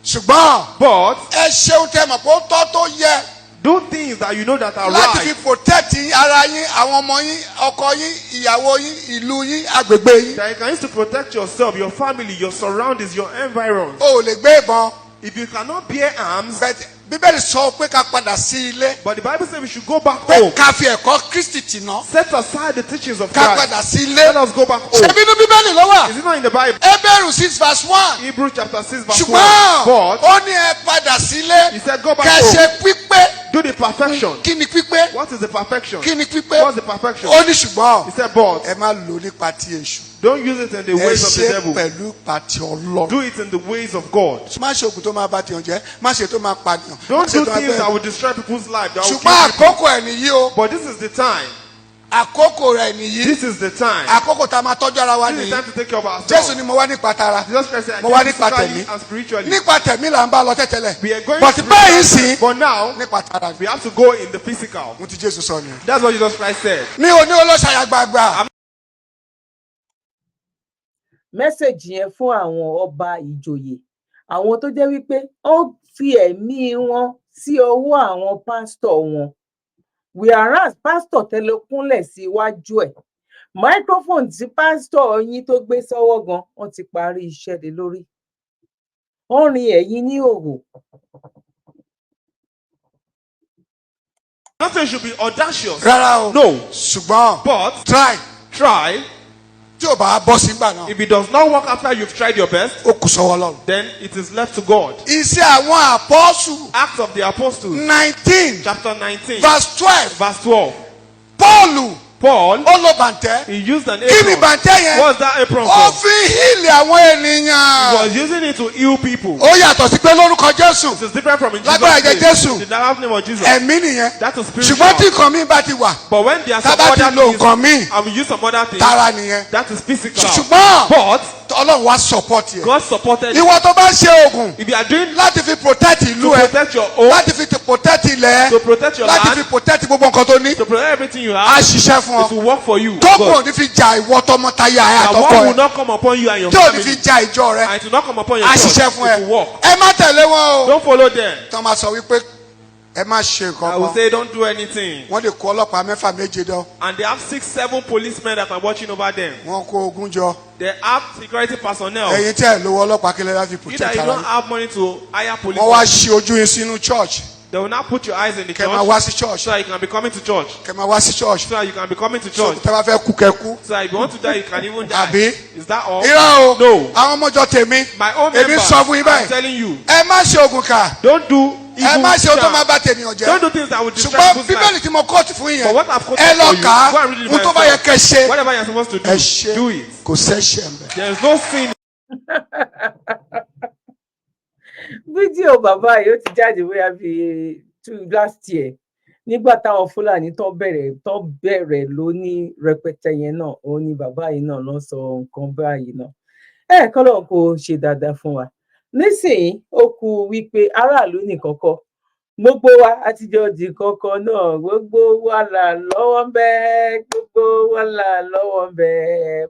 Ṣùgbọ́n. But ẹ ṣeun tẹ́ mọ̀ pé ó tọ́ tó yẹ. do things that you know that are Láti fi right. protect ara yín, àwọn ọmọ yín, ọkọ yín, ìyàwó yín, ìlú yín, agbègbè yín. That you can use to protect yourself, your family, your surroundings, your environs. O ò lè gbé ìbọn. If you cannot bear arms, Bíbélì sọ pé ká padà sí ilé. but the Bible says we should go back Pé home. ká fi ẹ̀kọ́ Kristi tì ná. Set aside the teachings of Ká Christ. padà sí ilé. Let us go back home. Ṣé bínú Bíbélì ló wà? Is it not in the Bible? Hébérù 6 verse 1. Hebrews chapter 6 verse 1. Ṣùgbọ́n But ó ní ẹ padà sílé. he said go back Kẹ́ home. ṣe pípé. Do the perfection. Kí ni pípé? What is the perfection? Kí ni pípé? What's the perfection? Ó ní ṣùgbọ́n He said but ẹ má lò nípa ti èṣù. don't use it in the Ẹ ways of the ṣe devil. pẹ̀lú pàtì Ọlọ́run. Do it in the ways of God. Má ṣe oògùn tó máa bá tiyan jẹ́, má ṣe tó máa pànìyàn. má Don't ṣe do tó máa things that bẹ́ẹ̀. will destroy people's lives. That will Ṣùgbọ́n kill people. àkókò ẹ̀ nìyí o. But this is the time. Àkókò rẹ̀ nìyí. This is the time. Àkókò tá a máa tọ́jú ara wa This is nìyí. the time to take care of Jésù ourselves. ni mo wá nípa tara. Jesus Christ said, Mo wá nípa physically tẹ̀mí. and spiritually. Nípa tẹ̀mí là ń bá lọ tẹ́tẹ́lẹ̀. We are going But to báyìí sí but now nípa tara. we have to go in the physical. Mo ti Jésù sọ ni. That's what Jesus Christ said. Mi ò ní olóṣàyà gbàgbà. mẹ́sẹ̀jì yẹn fún àwọn ọba ìjòyè, àwọn tó jẹ́ wípé ó fi ẹ̀mí wọn sí ọwọ́ àwọn pásítọ̀ wọn. Whereas pásítọ̀ tẹ́lẹ̀ kúnlẹ̀ sí iwájú ẹ̀. Microphone tí pásítọ̀ yín tó gbé sọ́wọ́ gan, wọ́n ti parí iṣẹ́ lé lórí. Wọ́n rin ẹ̀yin ní òhò. Nothing should be audacious. Rárá o. No. Ṣùgbọ́n But try. Tí ò bá bọ́ sí gbà náà. if it does not work after you've tried your best, Ó kù sọ́wọ́ Ọlọ́run. then it is left to God. Iṣẹ́ àwọn àpọ́sù Acts of the Apostles, 19 chapter 19, verse 12. verse 12. Pọ́ọ̀lù Paul, ó lo bàǹtẹ́. he used an Kí ni apron. bàǹtẹ́ yẹn? What's that apron Ó for? fi híìlì àwọn He ènìyàn. was using it to heal people. Ó yàtọ̀ sí pé lórúkọ Jésù. It is different from in Lágbára Jesus' ẹ̀jẹ̀ name. Jésù. The direct name of Jesus. Ẹ̀mí nìyẹn. That is Ṣùgbọ́n tí spiritual. nǹkan mi bá ti wà, But when there are tá some bá ti other lo things, nǹkan míì, and we use some other things, tara nìyẹn. that is physical. Ṣùgbọ́n But Ọlọ́run wá support yẹ. God supported it. Ìwọ tó bá ń ṣe oògùn If you are doing láti fi protect ìlú to ẹ, protect your own, láti fi protect ilẹ̀ to ẹ, protect your láti fi land, protect gbogbo nǹkan tó ní, to protect everything you á have, ṣiṣẹ́ fún it ọ. will work for you. Tókùn God. ò ní fi jà ìwọ tọmọtaya ẹ That àtọkọ one will ẹ. not come upon you and your Tí ò ní fi family. jà ìjọ rẹ, And it will not come upon your á church. ṣiṣẹ́ fún It will ẹ. work. Ẹ má tẹ̀lé wọn o. Don't follow them. Tọ́ ma sọ wípé ẹ má ṣe I nǹkan will kan. say don't do anything. Wọ́n lè kó ọlọ́pàá mẹ́fà méje dán. And they have 6, 7 policemen that are watching over them. Wọ́n kó ogun jọ. They have security personnel. Ẹ̀yin tí ẹ̀ lówó ọlọ́pàá kílẹ̀ láti You protect that you ara don't yín. have money to hire police. Wọ́n wá ṣí ojú yín sínú church. They will not put your eyes in the Kẹ́ máa church wá sí church. so that you can be coming to church. Kẹ́ máa wá sí church. So that you can be coming to So church. tẹ́ bá fẹ́ kú kẹ́ kú. So that if you want to die, you can even die. Àbí? Is that all? Irọ́ o. No. Àwọn ọmọjọ tèmi. My own Èmi members, sọ fún yín I'm báyìí. telling you, Ẹ má ṣe oògùn kà. don't do Ẹ evil má ṣe ohun tó máa charm. bá tènìyàn jẹ́. Don't do things that will destroy Ṣùgbọ́n people's Bíbélì lives. tí mo kóòtù fún yín But yẹn. what I've quoted Ẹ lọ for you, kà go á. and read it Ohun tó bá yẹ yourself. kẹ́ ṣe. Whatever you're supposed to Ẹ do, ṣe. do it. Kò sẹ́ṣẹ̀ ń bẹ̀. There is no sin. Bí fídíò bàbá yìí ó ti jáde bóyá bíi last year nígbà táwọn Fúlàní tó bẹ̀rẹ̀ lóní rẹpẹtẹ yẹn náà òun ni bàbá yìí náà lọ sọ nǹkan báyìí náà kọ́lọ́run kò ṣe dáadáa fún wa nísìnyí ó kù wípé aráàlú nìkan kọ́ gbogbo wa àtijọ́ di kankan náà gbogbo wa là lọ́wọ́ ń bẹ gbogbo wa là lọ́wọ́ ń bẹ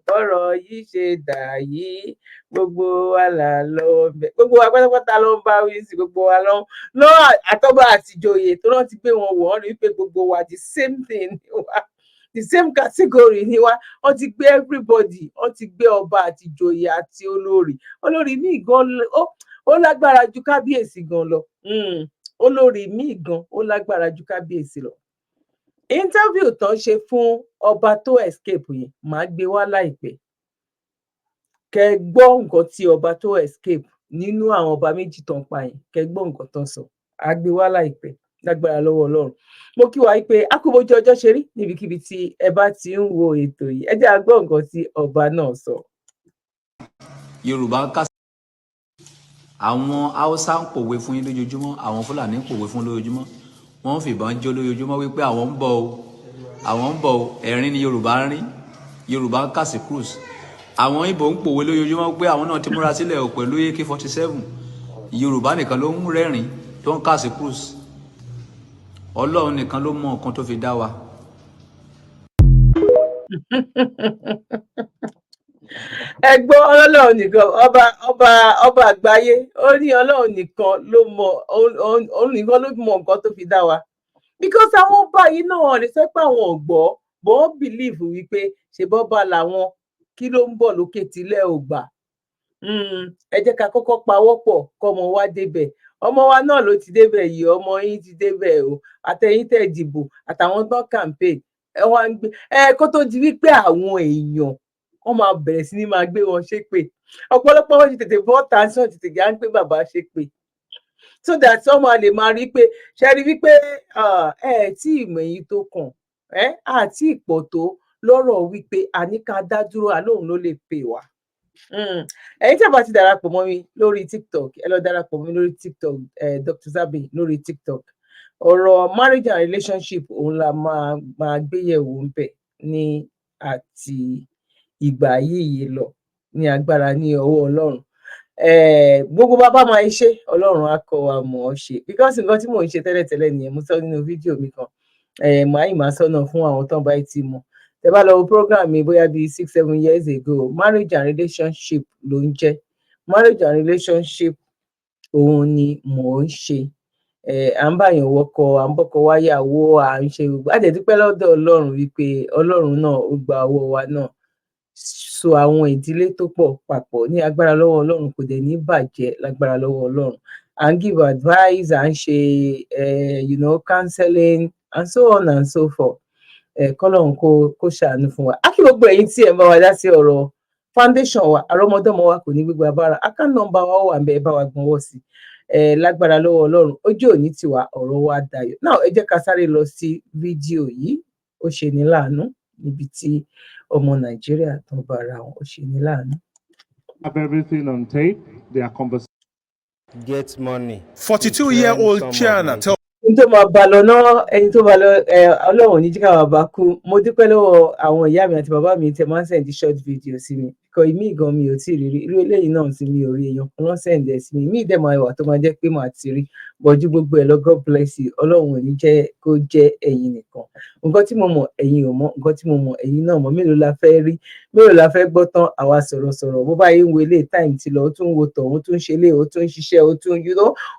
bọ́rọ̀ yìí ṣe dà yìí gbogbo wa là lọ́wọ́ ń bẹ gbogbo wa pátápátá ló ń bá wí sí gbogbo wa lọ àtọ́ba àtìjòyè tó rántí pé wọn wọ̀ ọ́ rí pé gbogbo wa the same thing ni wa the same category ni wa wọ́n ti gbé everybody wọ́n ti gbé ọba àtìjòyè àti olórí míì gan ó lágbára ju kábíyèsí gan lọ. Olórí míì gan ó lágbára ju kábíyèsí lọ. Interview tán ṣe fún ọba tó escape yẹn màá gbé wá láìpẹ́ kẹ́ gbọ́ nǹkan tí ọba tó escape nínú àwọn ọba méjì tán pa yẹn kẹ́ gbọ́ nǹkan tán sọ á gbé wá láìpẹ́ lágbára lọ́wọ́ Ọlọ́run. Mo kí wa pé akúbojú ọjọ́ ṣe rí níbikíbi tí ẹ bá ti ń wo ètò yìí ẹ jẹ́ á gbọ́ nǹkan tí ọba náà sọ. Yorùbá ká àwọn Haúsá ń pòwe fún yín lójoojúmọ́ àwọn Fúlàní ń pòwe fún lójoojúmọ́ wọ́n ń fìbọn jó lójoojúmọ́ wípé àwọn ń bọ̀ o ẹ̀rín ni Yorùbá ń rín Yorùbá ń kàsí cruise àwọn Ìgbò ń pòwe lójoojúmọ́ wípé àwọn náà ti múra sílẹ̀ o pẹ̀lú AK-47 Yorùbá nìkan ló ń rẹ́rìn tó ń kàsí cruise Ọlọ́run nìkan ló mọ nǹkan tó fi dá wa. Ẹgbọ́n Ọlọ́run nìkan ọba àgbáyé ó ní Ọlọ́run nìkan ló mọ òun nìkan ló mọ nǹkan tó fi dá wa because àwọn ọba yìí náà lè sọ pé àwọn ò gbọ́ bọ́ wọ́n believe wípé ṣèbọ́ba làwọn kí ló ń bọ̀ lókè tílẹ̀ ò gbà ẹ jẹ́ ká kọ́kọ́ pawọ́pọ̀ kọ́mọ wa débẹ̀ ọmọ wa náà ló ti débẹ̀ yìí ọmọ yín ti débẹ̀ o àtẹ̀yìn tẹ̀ dìbò àtàwọn tán campaign ẹ wá ń gbé kó tó di wípé àwọn èèyàn wọ́n máa bẹ̀rẹ̀ sí ní máa gbé wọn ṣépè ọ̀pọ̀lọpọ̀ wọn ti tètè bọ́ tàǹsán ti tètè já ń pé bàbá ṣépè so that wọ́n máa lè máa rí pé ṣe rí wípé tí ìmọ̀ èyí tó kàn àti ìpọ̀ tó lọ́rọ̀ wípé àníká dá dúró àlóhùn ló lè pè wá. Ẹ̀yin tí a bá ti darapọ̀ mọ́ mi lórí TikTok ẹ lọ darapọ̀ mọ́ mi lórí TikTok Dr. Zabby lórí TikTok ọ̀rọ̀ marriage and relationship òun la máa gbéyẹ̀wò ń bẹ̀ ní àti ìgbà yìí lọ ní agbára ní ọwọ́ Ọlọ́run gbogbo bàbá máa ń ṣe Ọlọ́run á kọ́ wa mọ̀ ọ́ ṣe because nǹkan tí mò ń ṣe tẹ́lẹ̀tẹ́lẹ̀ nìyẹn mo sọ nínú fídíò mi kan màá sọ́nà fún àwọn tó ń bá ti mọ̀ tẹ́ bá lọ wo program mi bóyá bíi 6-7 years ago marriage and relationship ló ń jẹ́ marriage and relationship òun ni mò ń ṣe à ń báyàn wọkọ à ń bọ́kọ wáyàwó à ń ṣe gbogbo àdẹ̀dúpẹ́ lọ́dọ̀ Ọlọ́run wípé Ọlọ́run náà ó gba ọwọ́ wa náà so àwọn ìdílé tó pọ̀ papọ̀ ní agbára lọ́wọ́ Ọlọ́run kò dẹ̀ ní bàjẹ́ lágbára lọ́wọ́ Ọlọ́run à ń give advice à ń ṣe counseling and so on and so forth kọ́lọ́run kó ṣàánú fún wa á kí gbogbo ẹ̀yin tí ẹ̀ ń bá wa dá sí ọ̀rọ̀ foundation wa àrọ́mọdọ́mọ wa kò ní gbégbá abára account number wa wà ń bẹ ẹ bá wa gbọ́nwọ́ sí lágbára lọ́wọ́ Ọlọ́run ojú òní tiwa ọ̀rọ̀ wa dayọ̀ náà ẹ jẹ́ ká sáré lọ sí fídíò yìí ó ṣe ní láàánú níbi tí ọmọ Nàìjíríà tó bá ara wọn ó ṣe ní láàánú. Have everything on tape. Their conversation. Get money. 42-year-old Chiana tells. ẹni tó máa bá lọ náà ẹni tó bá lọ Ọlọ́run ní jíkà bàbá kú mo dúpẹ́ lọ́wọ́ àwọn ìyá mi àti bàbá mi tẹ máa ń send short video sí mi kọ ìmí gan mi ò tí ì rí irú eléyìí náà tí mi ò rí èèyàn kan lọ send ẹ sí mi ìmí ìdẹ máa wà tó máa jẹ́ pé màá ti rí bọjú gbogbo ẹ lọ God bless you Ọlọ́run ò ní jẹ́ kó jẹ́ ẹ̀yin nìkan nǹkan tí mo mọ̀ ẹ̀yin ò mọ̀ nǹkan tí mo mọ̀ ẹ̀yin náà mọ̀ mélòó la fẹ́ rí mélòó la fẹ́ gbọ́ tán àwa sọ̀rọ̀sọ̀rọ̀ bó bá yé ń wo ilé time ti lọ ó tún wo tọ̀ ó tún ṣe ilé ó tún ṣiṣẹ́ ó tún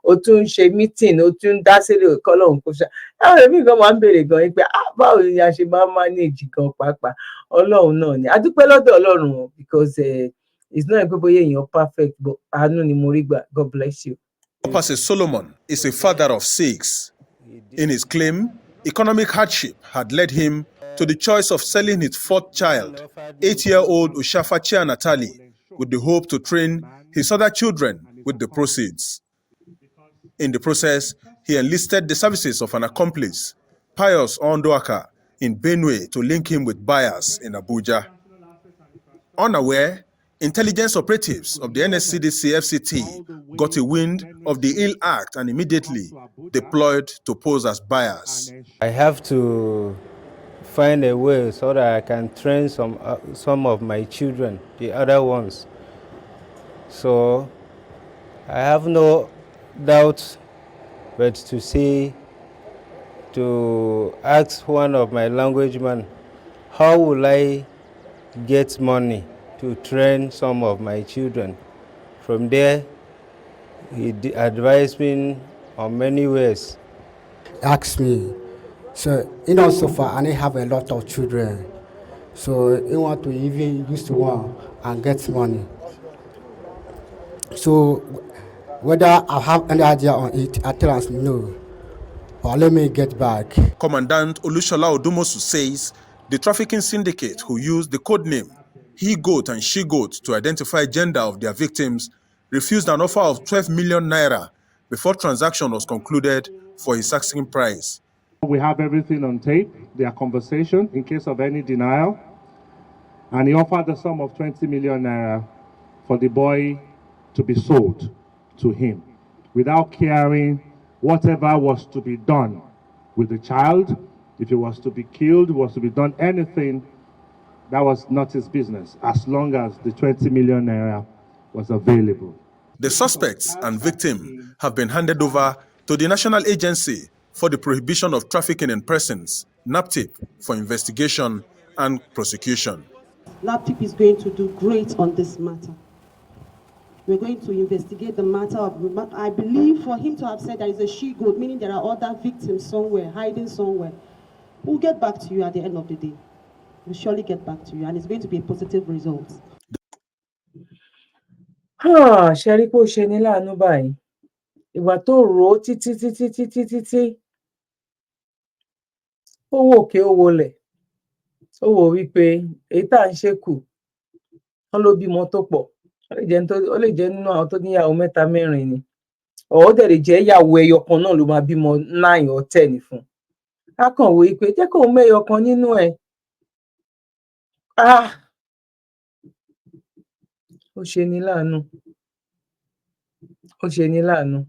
ó tún ṣe meeting ó tún dá sílẹ̀ kọ́lọ́run kó ṣá àwọn ẹ̀mí gan máa ń béèrè gan pé báwo ni a ṣe máa ń manage gan pàápàá Ọlọ́run náà ni a dúpẹ́ lọ́dọ̀ Ọlọ́run because it's not pé bóyá èèyàn perfect but àánú ni mo rí gbà God bless you. Pastor Solomon is a father of 6. In his claim, economic hardship had led him to the choice of selling his 4th child, 8-year-old Ushafa Chianatali, with the hope to train his other children with the proceeds. In the process, he enlisted the services of an accomplice, Pius Ondoaka, in Benue to link him with buyers in Abuja. Unaware, Intelligence operatives of the NSCDC FCT got a wind of the ill act and immediately deployed to pose as buyers. I have to find a way so that I can train some of my children, the other ones. So I have no doubt but to ask one of my language men, how will I get money to train some of my children? From there, he advised me on many ways. Asked me, so so far I have a lot of children, so he want to even use one and get money. So whether I have any idea on it, I tell us no, or let me get back. Commandant Olushola Odumosu says the trafficking syndicate who used the code name he-goat and she-goat to identify gender of their victims refused an offer of 12 million naira before transaction was concluded for his asking price. We have everything on tape, their conversation, in case of any denial. And he offered the sum of 20 million naira for the boy to be sold to him without caring whatever was to be done with the child. If it was to be killed, was to be done anything, that was not his business, as long as the 20 million naira was available. The suspects and victim have been handed over to the National Agency for the Prohibition of Trafficking in Persons, NAPTIP, for investigation and prosecution. NAPTIP is going to do great on this matter. We're going to investigate the matter of, I believe for him to have said there is a she-goat, meaning there are other victims somewhere, hiding somewhere. We'll get back to you at the end of the day. We'll surely get back to you, and it's going to be a positive result. Ṣe rí pé ó ṣe ní láàánú báyìí. Ìgbà tó rò ó títí. Ó wò òkè ó wọlẹ̀. Ó wò wípé èyí tá à ń ṣe kù, wọ́n ló bímọ tó pọ̀. Ó lè jẹ́ nínú àwọn tó níyàwó mẹ́ta mẹ́rin ni. Ó dẹ̀ lè jẹ́ ìyàwó ẹyọ kan náà ló máa bímọ 9 or 10 fún. Á kàn wò wípé jẹ́ kóun mẹ́yọ kan nínú ẹ̀. Ó ṣe ní láàánú. Ó ṣe ní láàánú.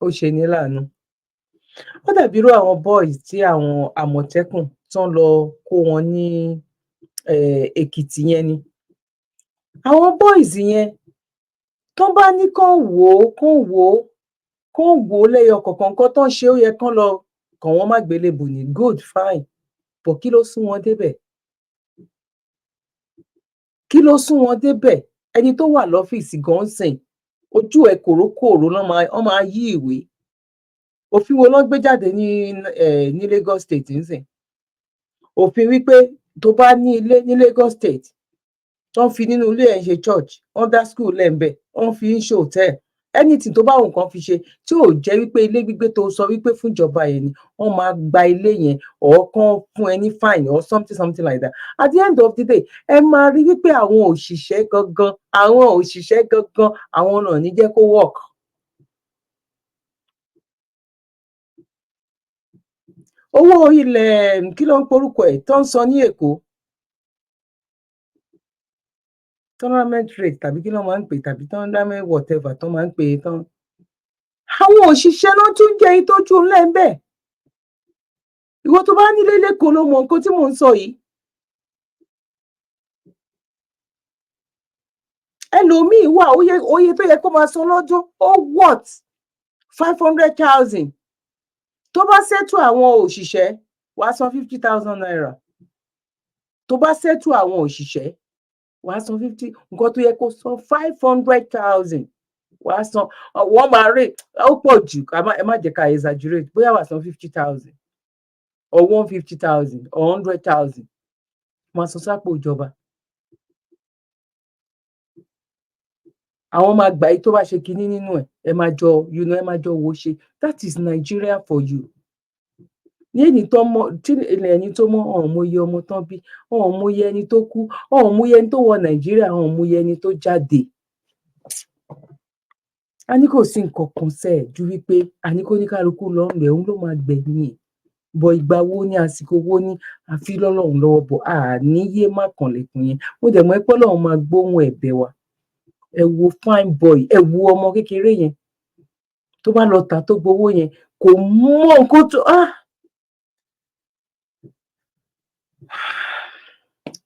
Ó ṣe ní láàánú. Ó dàbí irú àwọn boys tí àwọn Àmọ̀tẹ́kùn tán lọ kó wọn ní Èkìtì yẹn ni. Àwọn boys yẹn tán bá ní kán wò ó lẹ́yọ kọ̀ọ̀kan nǹkan tán ṣe ó yẹ kán lọ kàn wọ́n mágbélébùú ni, good fine, but kí ló sún wọn débẹ̀? Kí ló sún wọn débẹ̀? Ẹni tó wà lọ́fíìsì gan sìn, ojú ẹ̀ kòrókòró wọ́n máa yí ìwé. Òfin wo ló gbé jáde ní Lagos State nsìn? Òfin wípé tó bá ní ilé ní Lagos State, tán fi nínú ilé ẹ̀ ṣe church, wọ́n dá school lẹ̀ ńbẹ̀, wọ́n fi ń ṣe hotel, anything tó bá wù kán fi ṣe tí ò jẹ́ wípé ilé gbígbé tó sọ wípé fún ìjọba yẹn ni, wọ́n máa gba ilé yẹn or kán fún ẹ ní fine or something like that. At the end of the day, ẹ máa rí wípé àwọn òṣìṣẹ́ gangan àwọn náà ní jẹ́ kó work. Owó ilẹ̀ kí ló ń porúkọ ẹ̀ tó ń san ní Èkó? Tournament rate tàbí kí ló máa ń pè tàbí tournament whatever tó máa ń pè tán. Àwọn òṣìṣẹ́ ló tún jẹ́ ìtọ́jú ńlẹ̀ ńbẹ̀. Ìwọ tó bá nílé lẹ́kọ̀ọ́ ló mọ nǹkan tí mò ń sọ yìí. Ẹlòmíì wà oye tó yẹ kó máa san lọ́dún ó what 500,000. Tó bá ṣẹ́tù àwọn òṣìṣẹ́ wàá san 50,000 naira. Tó bá ṣẹ́tù àwọn òṣìṣẹ́ wàá san 50, nǹkan tó yẹ kó san 500,000 wàá san. Wọ́n máa rè ó pọ̀ jù, ẹ má jẹ́ ká exaggerate, bóyá wàá san 50,000 or 150,000 or 100,000 máa san sápò ìjọba. Àwọn máa gbà yí tó bá ṣe kinní nínú ẹ̀, ẹ máa jọ wo ṣe. That is Nigeria for you. Ní ẹni tó mọ tí ilẹ̀ ẹni tó mọ ọ̀hún mọyé ọmọ tán bí, ọ̀hún mọyé ẹni tó kú, ọ̀hún mọyé ẹni tó wọ Nàìjíríà, ọ̀hún mọyé ẹni tó jáde. A ní kò sí nǹkan kan sẹ́ẹ̀ ju wípé a ní kó ní kálukú lọ ń bẹ̀ òun ló máa gbẹ̀yìn. bọ̀ ìgbà wo ni àsìkò wo ni àfi lọ́lọ́run lọ́wọ́ bọ̀ àníyé má kànlẹ̀kùn yẹn mo dẹ̀ mọ̀ pé Ọlọ́run máa gbóhùn ẹ̀bẹ̀ wa ẹ wo fine boy ẹ wo ọmọ kékeré yẹn tó bá lọ tà tó gbowó yẹn kò mọ nǹkan tó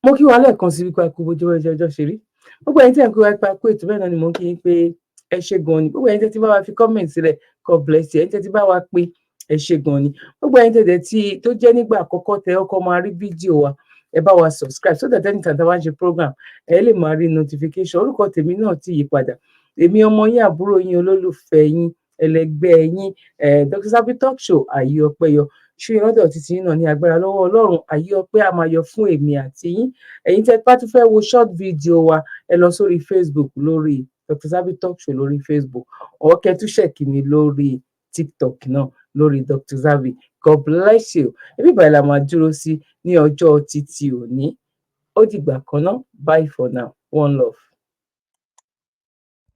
mo kí wa lẹ́ẹ̀kan sí wípé akú bójú ọjọ́ ṣe rí gbogbo ẹ̀yin tí ẹ̀ ń kó wa pa kó ètò bẹ́ẹ̀ náà ni mo ń kí yín pé ẹ ṣé gan ni gbogbo ẹ̀yin tẹ́ ti bá wa fi comment sílẹ̀ God bless you ẹ̀yin tẹ́ ti bá wa pé ẹ ṣé gan ni gbogbo ẹ̀yin tẹ́ tí tó jẹ́ nígbà àkọ́kọ́ tẹ́ ọkọ máa rí fídíò wa ẹ bá wa subscribe so that anytime tá a bá ń ṣe program ẹ lè máa rí notification orúkọ tèmi náà ti yí padà èmi ọmọ yín àbúrò yín olólùfẹ́ yín ẹlẹgbẹ́ yín Dr. Zabby Talk Show ayé ọpẹ́ yọ ṣé ìrọ́dọ̀ títí yín náà ní agbára lọ́wọ́ Ọlọ́run ayé ọpẹ́ a máa yọ fún èmi àti yín ẹ̀yin tẹ́ bá tún fẹ́ wo short video wa ẹ lọ sórí Facebook lórí Dr. Zabby Talk Show lórí Facebook ọ̀kẹ́ tún ṣẹ̀kì mi lórí TikTok náà lórí Dr. Zabby God bless you ẹbí ìbàlẹ̀ la máa dúró sí ní ọjọ́ títí òní ó dìgbà kan náà bye for now one love.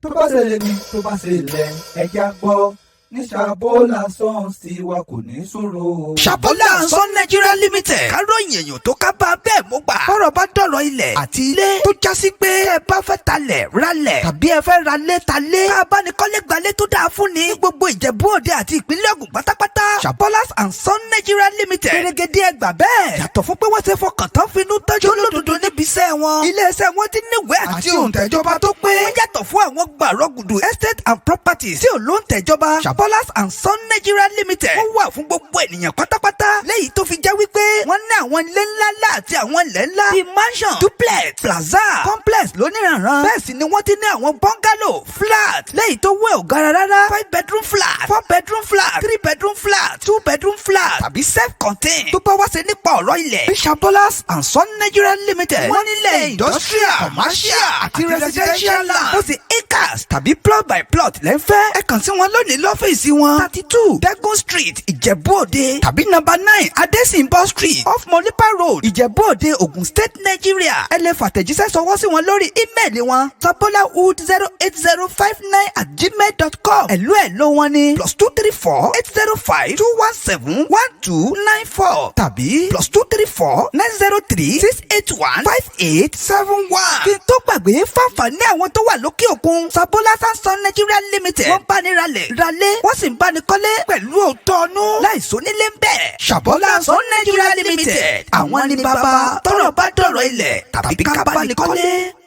tó bá ṣẹlẹ̀ ní tó bá ṣẹlẹ̀ ẹja gbọ́ ní Ṣàbọ́là Sons tiwa kò ní ṣòro. Ṣàbọ́là Sons Nigeria Limited káròyìn èèyàn tó ká bá bẹ́ẹ̀ mú gbà. bọ́rọ̀ bá dọ̀rọ̀ ilẹ̀ àti ilé tó já sí pé ẹ bá fẹ́ talẹ̀ ralẹ̀ tàbí ẹ fẹ́ ralé talé. ká bá ní kọ́lé gbalé tó dáa fún ni. ní gbogbo Ìjẹ̀bú Òde àti ìpínlẹ̀ Ògùn pátápátá. Ṣàbọ́là Sons Nigeria Limited gẹ́gẹ́dẹ́ ẹgbà bẹ́ẹ̀. yàtọ̀ fún pé wọ́n ti fọkàn tán finú tọ́jú lódodo níbi iṣẹ́ wọn. ilé iṣẹ́ wọn ti níwèé àti òǹtẹ̀jọba tó pé. wọ́n yàtọ̀ fún àwọn gbàrọ̀gùdù estate and properties tí ò lóǹtẹ̀jọba. Ṣàbọ́là Sons Nigeria Limited wọ́n wà fún gbogbo ènìyàn pátápátá léyìí tó fi jẹ́ wípé wọ́n ní àwọn ilé ńláńlá àti àwọn ilẹ̀ ńlá bíi mansion duplex plaza complex lóníranran bẹ́ẹ̀ sì ni wọ́n ti ní àwọn bungalow flat léyìí tó wé ọ̀gára rárá 5 bedroom flat 4 bedroom flat 3 bedroom flat 2 bedroom flat tàbí self-contained tó bá wá sí nípa ọ̀rọ̀ ilẹ̀ bí Ṣàbọ́là Sons Nigeria Limited wọ́n nílẹ̀ industrial commercial àti residential land ó sì acres tàbí plot by plot lẹ́fẹ́ ẹ kàn sí wọn lónìí lọ́fíìsì wọn 32 Dagon Street Ìjẹ̀bú Òde tàbí number 9 Adesinbo Street off Molipa Road Ìjẹ̀bú Òde Ògùn State Nigeria ẹ lè fàtẹ̀jíṣẹ́ sọwọ́ sí wọn lórí ímeèlì wọn sabolawood08059@gmail.com ẹ̀lú wọn ní +234 805 217 1294 tàbí +234 903 681 5871. kí n tó gbàgbé fáfàní àwọn tó wà lókè òkun Ṣàbọ́là Sons Nigeria Limited wọ́n bá ní ralé wọ́n sì ń bá ní kọ́lé pẹ̀lú òótọ́ ọnú láìsọ nílé ń bẹ̀. Ṣàbọ́là Sons Nigeria Limited àwọn ní bàbá tọ́rọ̀ bá dọ̀rọ̀ ilẹ̀ tàbí ká bá ní kọ́lé.